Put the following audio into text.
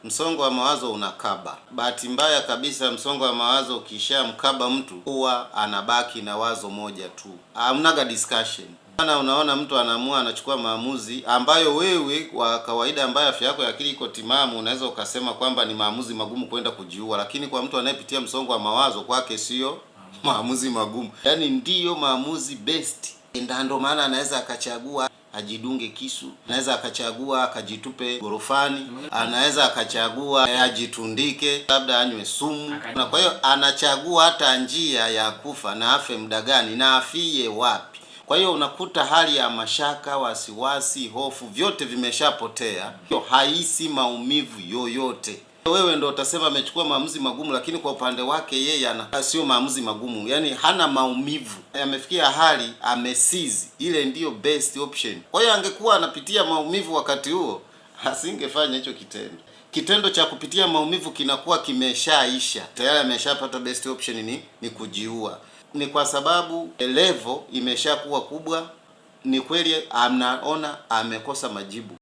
Msongo wa mawazo unakaba. Bahati mbaya kabisa, msongo wa mawazo ukishamkaba mtu huwa anabaki na wazo moja tu, hamnaga discussion. Unaona mtu anaamua, anachukua maamuzi ambayo wewe kwa kawaida, ambayo afya yako ya akili iko timamu, unaweza ukasema kwamba ni maamuzi magumu kwenda kujiua, lakini kwa mtu anayepitia msongo wa mawazo, kwake sio maamuzi magumu, yaani ndiyo maamuzi best. Ndio maana anaweza akachagua ajidunge kisu, anaweza akachagua akajitupe gorofani, anaweza akachagua ajitundike, labda anywe sumu. Na kwa hiyo anachagua hata njia ya kufa, na afe muda gani na afie wapi. Kwa hiyo unakuta hali ya mashaka, wasiwasi, hofu, vyote vimeshapotea. Haisi maumivu yoyote. Wewe ndo utasema amechukua maamuzi magumu, lakini kwa upande wake yeye sio maamuzi magumu, yaani hana maumivu. Amefikia hali amesizi, ile ndiyo best option. Kwa hiyo angekuwa anapitia maumivu wakati huo, asingefanya hicho kitendo. Kitendo cha kupitia maumivu kinakuwa kimeshaisha, tayari ameshapata best option ni kujiua. Ni kwa sababu level imeshakuwa kubwa. Ni kweli anaona amekosa majibu.